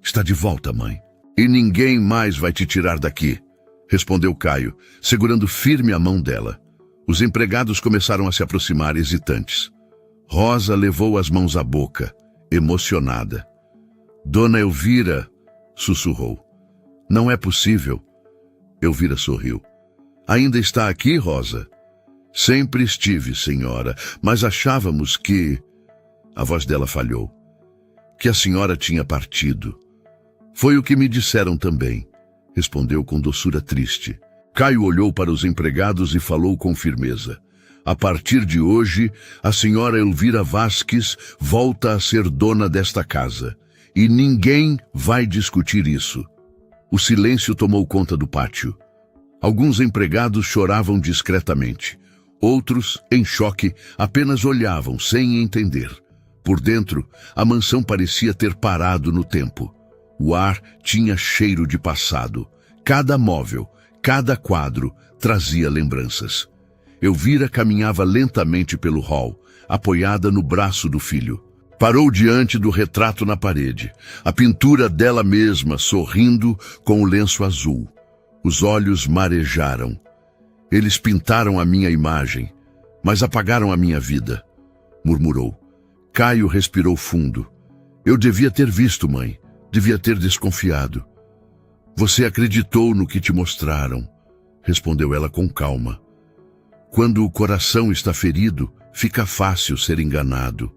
Está de volta, mãe. E ninguém mais vai te tirar daqui, respondeu Caio, segurando firme a mão dela. Os empregados começaram a se aproximar, hesitantes. Rosa levou as mãos à boca, emocionada. Dona Elvira, sussurrou. Não é possível. Elvira sorriu. Ainda está aqui, Rosa? Sempre estive, senhora, mas achávamos que... A voz dela falhou. Que a senhora tinha partido. Foi o que me disseram também, respondeu com doçura triste. Caio olhou para os empregados e falou com firmeza. A partir de hoje, a senhora Elvira Vasques volta a ser dona desta casa. E ninguém vai discutir isso. O silêncio tomou conta do pátio. Alguns empregados choravam discretamente. Outros, em choque, apenas olhavam, sem entender. Por dentro, a mansão parecia ter parado no tempo. O ar tinha cheiro de passado. Cada móvel, cada quadro, trazia lembranças. Elvira caminhava lentamente pelo hall, apoiada no braço do filho. Parou diante do retrato na parede, a pintura dela mesma sorrindo com o lenço azul. Os olhos marejaram. Eles pintaram a minha imagem, mas apagaram a minha vida, murmurou. Caio respirou fundo. Eu devia ter visto, mãe. Devia ter desconfiado. Você acreditou no que te mostraram, respondeu ela com calma. Quando o coração está ferido, fica fácil ser enganado.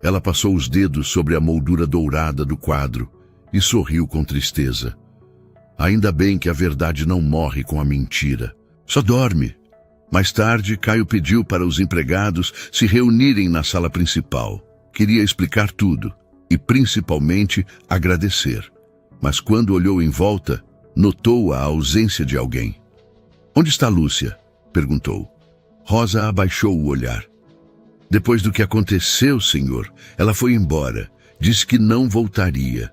Ela passou os dedos sobre a moldura dourada do quadro e sorriu com tristeza. Ainda bem que a verdade não morre com a mentira. Só dorme. Mais tarde, Caio pediu para os empregados se reunirem na sala principal. Queria explicar tudo e, principalmente, agradecer. Mas quando olhou em volta, notou a ausência de alguém. Onde está Lúcia? Perguntou. Rosa abaixou o olhar. Depois do que aconteceu, senhor, ela foi embora. Disse que não voltaria.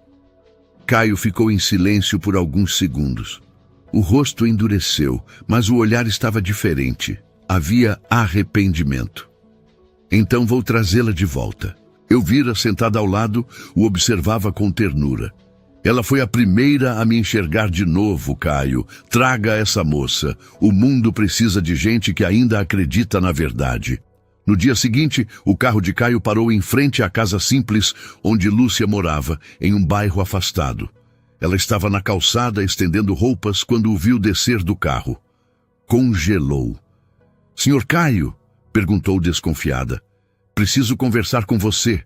Caio ficou em silêncio por alguns segundos. O rosto endureceu, mas o olhar estava diferente. Havia arrependimento. Então vou trazê-la de volta. Elvira, sentada ao lado, o observava com ternura. Ela foi a primeira a me enxergar de novo, Caio. Traga essa moça. O mundo precisa de gente que ainda acredita na verdade. No dia seguinte, o carro de Caio parou em frente à casa simples onde Lúcia morava, em um bairro afastado. Ela estava na calçada estendendo roupas quando o viu descer do carro. Congelou. Senhor Caio? Perguntou desconfiada. Preciso conversar com você.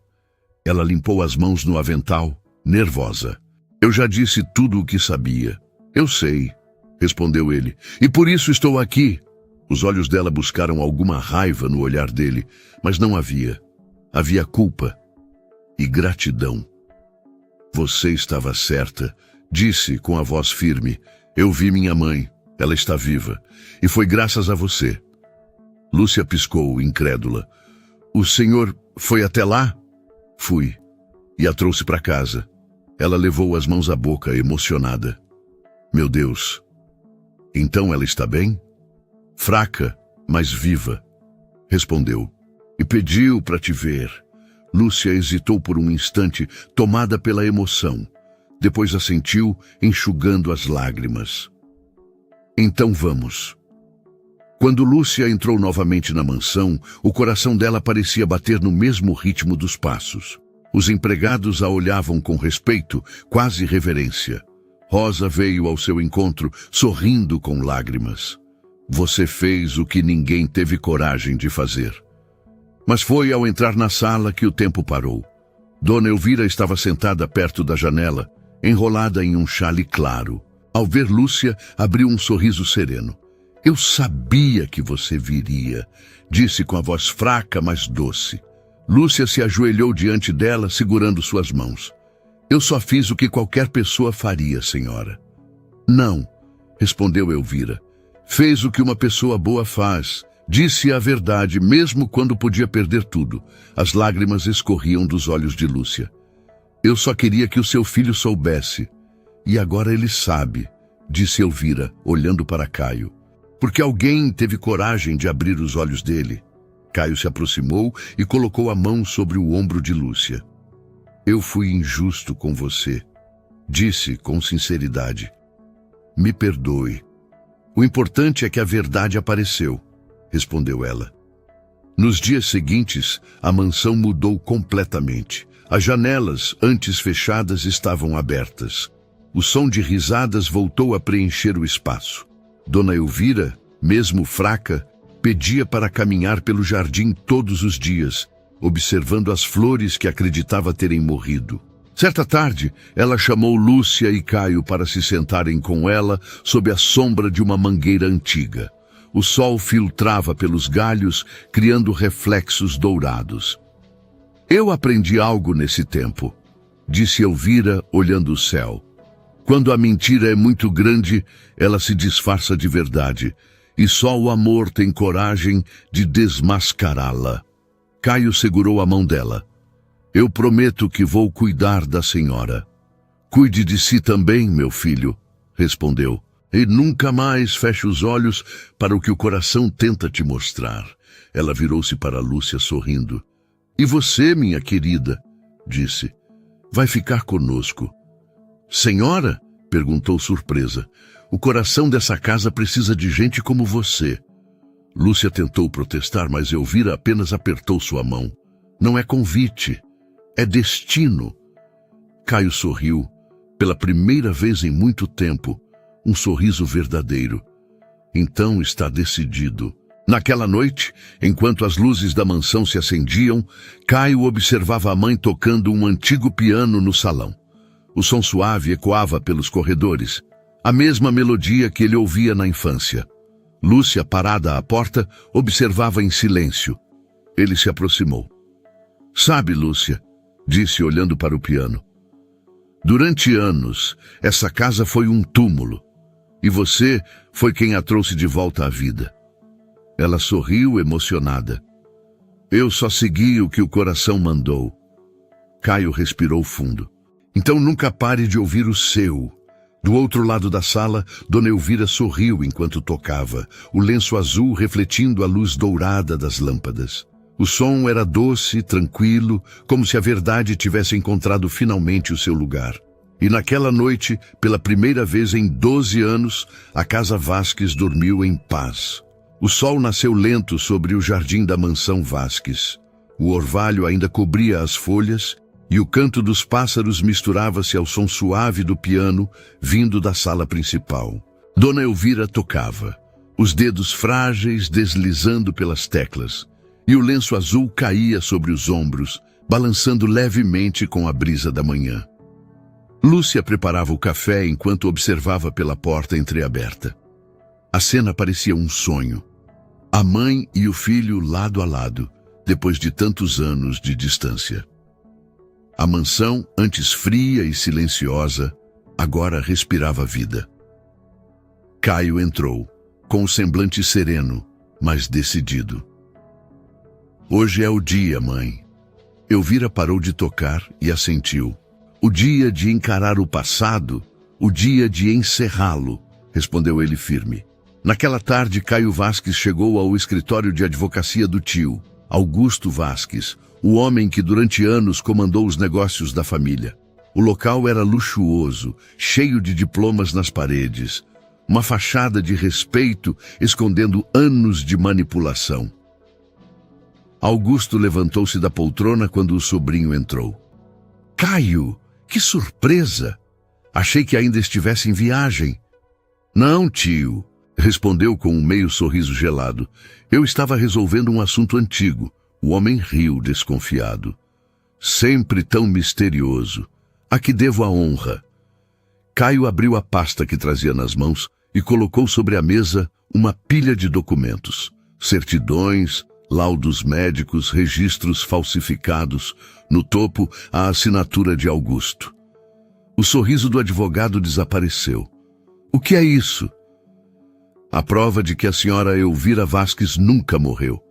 Ela limpou as mãos no avental, nervosa. Eu já disse tudo o que sabia. Eu sei, respondeu ele. E por isso estou aqui. Os olhos dela buscaram alguma raiva no olhar dele, mas não havia. Havia culpa e gratidão. Você estava certa, disse com a voz firme. Eu vi minha mãe, ela está viva, e foi graças a você. Lúcia piscou, incrédula. O senhor foi até lá? Fui, e a trouxe para casa. Ela levou as mãos à boca, emocionada. Meu Deus, então ela está bem? Fraca, mas viva, respondeu. E pediu para te ver. Lúcia hesitou por um instante, tomada pela emoção. Depois assentiu, enxugando as lágrimas. Então vamos. Quando Lúcia entrou novamente na mansão, o coração dela parecia bater no mesmo ritmo dos passos. Os empregados a olhavam com respeito, quase reverência. Rosa veio ao seu encontro, sorrindo com lágrimas. Você fez o que ninguém teve coragem de fazer. Mas foi ao entrar na sala que o tempo parou. Dona Elvira estava sentada perto da janela, enrolada em um xale claro. Ao ver Lúcia, abriu um sorriso sereno. Eu sabia que você viria, disse com a voz fraca, mas doce. Lúcia se ajoelhou diante dela, segurando suas mãos. Eu só fiz o que qualquer pessoa faria, senhora. Não, respondeu Elvira. Fez o que uma pessoa boa faz. Disse a verdade, mesmo quando podia perder tudo. As lágrimas escorriam dos olhos de Lúcia. Eu só queria que o seu filho soubesse. E agora ele sabe, disse Elvira, olhando para Caio. Porque alguém teve coragem de abrir os olhos dele. Caio se aproximou e colocou a mão sobre o ombro de Lúcia. Eu fui injusto com você, disse com sinceridade. Me perdoe. O importante é que a verdade apareceu, respondeu ela. Nos dias seguintes, a mansão mudou completamente. As janelas, antes fechadas, estavam abertas. O som de risadas voltou a preencher o espaço. Dona Elvira, mesmo fraca, pedia para caminhar pelo jardim todos os dias, observando as flores que acreditava terem morrido. Certa tarde, ela chamou Lúcia e Caio para se sentarem com ela sob a sombra de uma mangueira antiga. O sol filtrava pelos galhos, criando reflexos dourados. Eu aprendi algo nesse tempo, disse Elvira, olhando o céu. Quando a mentira é muito grande, ela se disfarça de verdade, e só o amor tem coragem de desmascará-la. Caio segurou a mão dela. Eu prometo que vou cuidar da senhora. Cuide de si também, meu filho, respondeu. E nunca mais feche os olhos para o que o coração tenta te mostrar. Ela virou-se para Lúcia sorrindo. E você, minha querida, disse, vai ficar conosco. Senhora? Perguntou surpresa. O coração dessa casa precisa de gente como você. Lúcia tentou protestar, mas Elvira apenas apertou sua mão. Não é convite, é destino. Caio sorriu, pela primeira vez em muito tempo, um sorriso verdadeiro. Então está decidido. Naquela noite, enquanto as luzes da mansão se acendiam, Caio observava a mãe tocando um antigo piano no salão. O som suave ecoava pelos corredores, a mesma melodia que ele ouvia na infância. Lúcia, parada à porta, observava em silêncio. Ele se aproximou. Sabe, Lúcia, disse olhando para o piano. Durante anos, essa casa foi um túmulo. E você foi quem a trouxe de volta à vida. Ela sorriu emocionada. Eu só segui o que o coração mandou. Caio respirou fundo. Então nunca pare de ouvir o seu. Do outro lado da sala, Dona Elvira sorriu enquanto tocava, o lenço azul refletindo a luz dourada das lâmpadas. O som era doce, tranquilo, como se a verdade tivesse encontrado finalmente o seu lugar. E naquela noite, pela primeira vez em 12 anos, a casa Vasques dormiu em paz. O sol nasceu lento sobre o jardim da mansão Vasques. O orvalho ainda cobria as folhas e o canto dos pássaros misturava-se ao som suave do piano vindo da sala principal. Dona Elvira tocava, os dedos frágeis deslizando pelas teclas, e o lenço azul caía sobre os ombros, balançando levemente com a brisa da manhã. Lúcia preparava o café enquanto observava pela porta entreaberta. A cena parecia um sonho. A mãe e o filho lado a lado, depois de tantos anos de distância. A mansão, antes fria e silenciosa, agora respirava vida. Caio entrou, com o semblante sereno, mas decidido. Hoje é o dia, mãe. Elvira parou de tocar e assentiu. O dia de encarar o passado, o dia de encerrá-lo, respondeu ele firme. Naquela tarde, Caio Vasques chegou ao escritório de advocacia do tio, Augusto Vasques, o homem que durante anos comandou os negócios da família. O local era luxuoso, cheio de diplomas nas paredes, uma fachada de respeito escondendo anos de manipulação. Augusto levantou-se da poltrona quando o sobrinho entrou. Caio! Que surpresa! Achei que ainda estivesse em viagem. Não, tio, respondeu com um meio sorriso gelado. Eu estava resolvendo um assunto antigo. O homem riu desconfiado. Sempre tão misterioso. A que devo a honra? Caio abriu a pasta que trazia nas mãos e colocou sobre a mesa uma pilha de documentos. Certidões, laudos médicos, registros falsificados. No topo, a assinatura de Augusto. O sorriso do advogado desapareceu. O que é isso? A prova de que a senhora Elvira Vasques nunca morreu,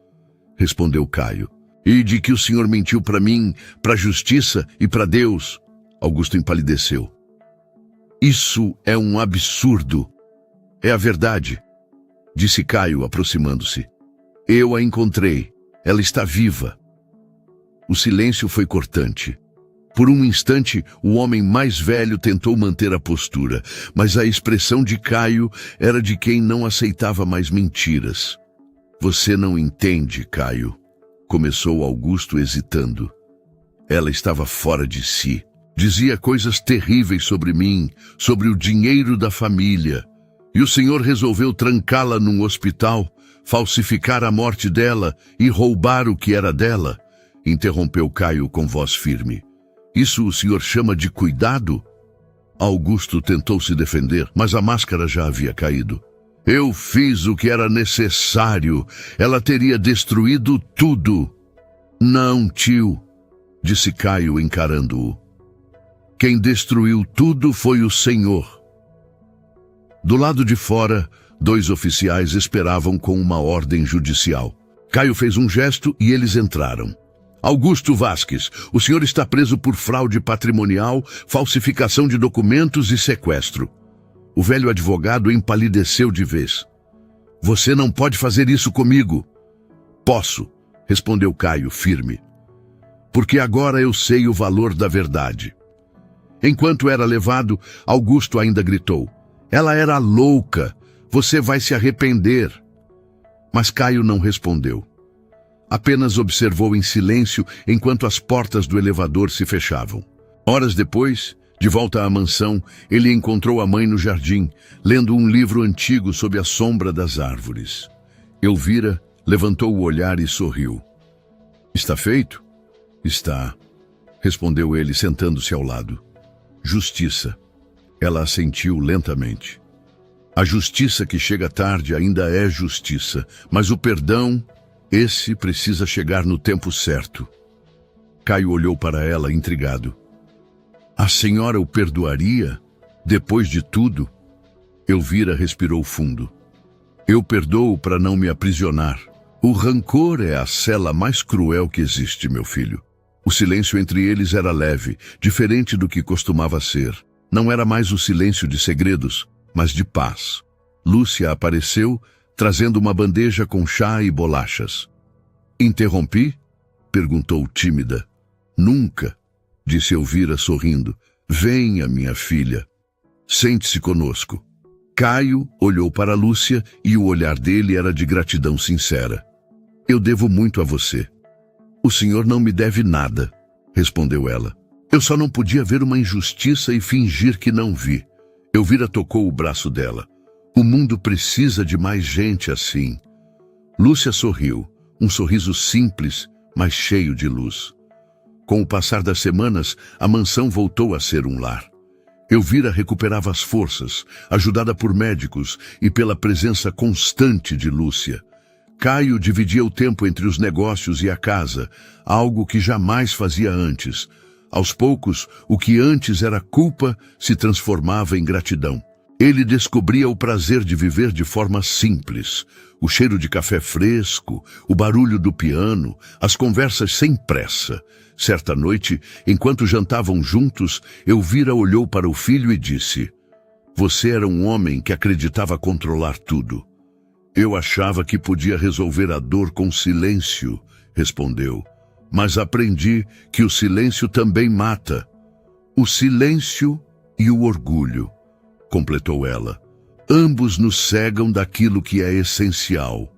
respondeu Caio. E de que o senhor mentiu para mim, para a justiça e para Deus. Augusto empalideceu. Isso é um absurdo. É a verdade, disse Caio, aproximando-se. Eu a encontrei. Ela está viva. O silêncio foi cortante. Por um instante, o homem mais velho tentou manter a postura, mas a expressão de Caio era de quem não aceitava mais mentiras. Você não entende, Caio, começou Augusto hesitando. Ela estava fora de si. Dizia coisas terríveis sobre mim, sobre o dinheiro da família. E o senhor resolveu trancá-la num hospital, falsificar a morte dela e roubar o que era dela, interrompeu Caio com voz firme. Isso o senhor chama de cuidado? Augusto tentou se defender, mas a máscara já havia caído. Eu fiz o que era necessário. Ela teria destruído tudo. Não, tio, disse Caio encarando-o. Quem destruiu tudo foi o senhor. Do lado de fora, 2 oficiais esperavam com uma ordem judicial. Caio fez um gesto e eles entraram. Augusto Vasques, o senhor está preso por fraude patrimonial, falsificação de documentos e sequestro. O velho advogado empalideceu de vez. Você não pode fazer isso comigo. Posso, respondeu Caio firme. Porque agora eu sei o valor da verdade. Enquanto era levado, Augusto ainda gritou. Ela era louca. Você vai se arrepender. Mas Caio não respondeu. Apenas observou em silêncio enquanto as portas do elevador se fechavam. Horas depois, de volta à mansão, ele encontrou a mãe no jardim, lendo um livro antigo sob a sombra das árvores. Elvira levantou o olhar e sorriu. Está feito? Está, respondeu ele, sentando-se ao lado. Justiça. Ela assentiu lentamente. A justiça que chega tarde ainda é justiça, mas o perdão... Esse precisa chegar no tempo certo. Caio olhou para ela, intrigado. A senhora o perdoaria? Depois de tudo? Elvira respirou fundo. Eu perdoo para não me aprisionar. O rancor é a cela mais cruel que existe, meu filho. O silêncio entre eles era leve, diferente do que costumava ser. Não era mais o silêncio de segredos, mas de paz. Lúcia apareceu, trazendo uma bandeja com chá e bolachas. Interrompi? Perguntou tímida. Nunca, disse Elvira sorrindo. Venha, minha filha. Sente-se conosco. Caio olhou para Lúcia e o olhar dele era de gratidão sincera. Eu devo muito a você. O senhor não me deve nada, respondeu ela. Eu só não podia ver uma injustiça e fingir que não vi. Elvira tocou o braço dela. O mundo precisa de mais gente assim. Lúcia sorriu, um sorriso simples, mas cheio de luz. Com o passar das semanas, a mansão voltou a ser um lar. Elvira recuperava as forças, ajudada por médicos e pela presença constante de Lúcia. Caio dividia o tempo entre os negócios e a casa, algo que jamais fazia antes. Aos poucos, o que antes era culpa se transformava em gratidão. Ele descobria o prazer de viver de forma simples. O cheiro de café fresco, o barulho do piano, as conversas sem pressa. Certa noite, enquanto jantavam juntos, Elvira olhou para o filho e disse: Você era um homem que acreditava controlar tudo. Eu achava que podia resolver a dor com silêncio, respondeu. Mas aprendi que o silêncio também mata. O silêncio e o orgulho, completou ela. Ambos nos cegam daquilo que é essencial.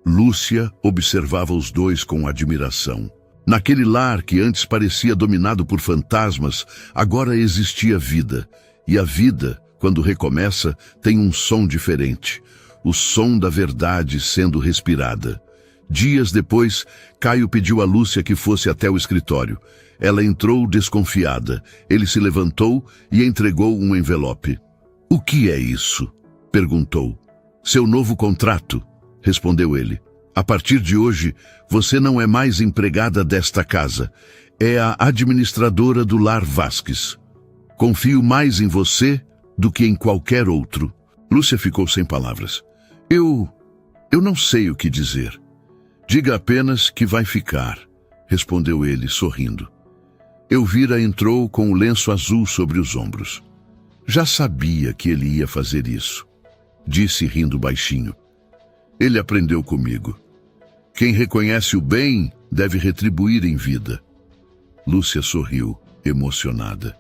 Lúcia observava os dois com admiração. Naquele lar que antes parecia dominado por fantasmas, agora existia vida. E a vida, quando recomeça, tem um som diferente. O som da verdade sendo respirada. Dias depois, Caio pediu a Lúcia que fosse até o escritório. Ela entrou desconfiada. Ele se levantou e entregou um envelope. O que é isso? Perguntou. Seu novo contrato, respondeu ele. A partir de hoje, você não é mais empregada desta casa. É a administradora do Lar Vasques. Confio mais em você do que em qualquer outro. Lúcia ficou sem palavras. Eu não sei o que dizer. Diga apenas que vai ficar, respondeu ele, sorrindo. Elvira entrou com o lenço azul sobre os ombros. Já sabia que ele ia fazer isso, disse rindo baixinho. Ele aprendeu comigo. Quem reconhece o bem deve retribuir em vida. Lúcia sorriu, emocionada.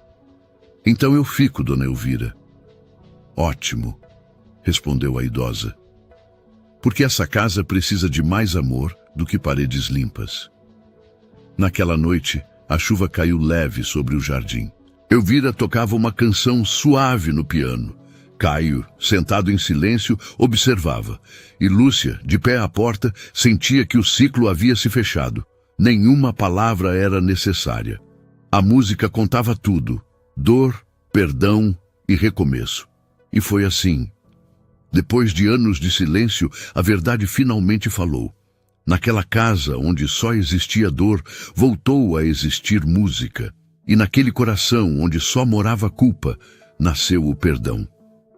Então eu fico, dona Elvira. Ótimo, respondeu a idosa. Porque essa casa precisa de mais amor do que paredes limpas. Naquela noite, a chuva caiu leve sobre o jardim. Elvira tocava uma canção suave no piano. Caio, sentado em silêncio, observava. E Lúcia, de pé à porta, sentia que o ciclo havia se fechado. Nenhuma palavra era necessária. A música contava tudo: dor, perdão e recomeço. E foi assim. Depois de anos de silêncio, a verdade finalmente falou. Naquela casa onde só existia dor, voltou a existir música. E naquele coração onde só morava culpa, nasceu o perdão.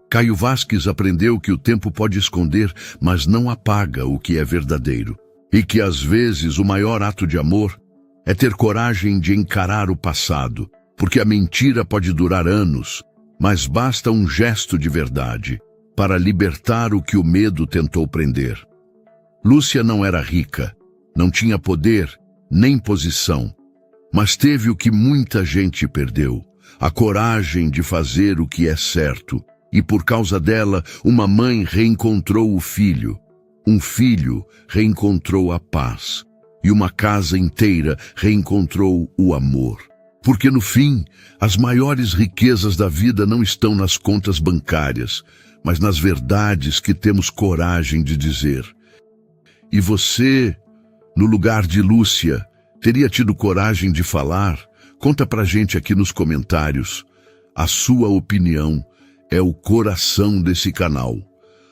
Caio Vasques aprendeu que o tempo pode esconder, mas não apaga o que é verdadeiro. E que às vezes o maior ato de amor é ter coragem de encarar o passado, porque a mentira pode durar anos, mas basta um gesto de verdade para libertar o que o medo tentou prender. Lúcia não era rica, não tinha poder, nem posição, mas teve o que muita gente perdeu, a coragem de fazer o que é certo, e por causa dela, uma mãe reencontrou o filho, um filho reencontrou a paz, e uma casa inteira reencontrou o amor. Porque no fim, as maiores riquezas da vida não estão nas contas bancárias, mas nas verdades que temos coragem de dizer. E você, no lugar de Lúcia, teria tido coragem de falar? Conta pra gente aqui nos comentários. A sua opinião é o coração desse canal.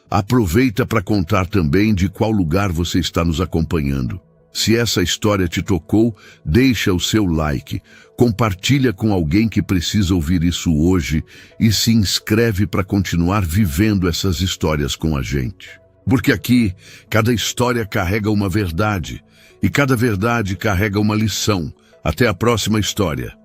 Aproveita para contar também de qual lugar você está nos acompanhando. Se essa história te tocou, deixa o seu like, compartilha com alguém que precisa ouvir isso hoje e se inscreve para continuar vivendo essas histórias com a gente. Porque aqui, cada história carrega uma verdade, e cada verdade carrega uma lição. Até a próxima história.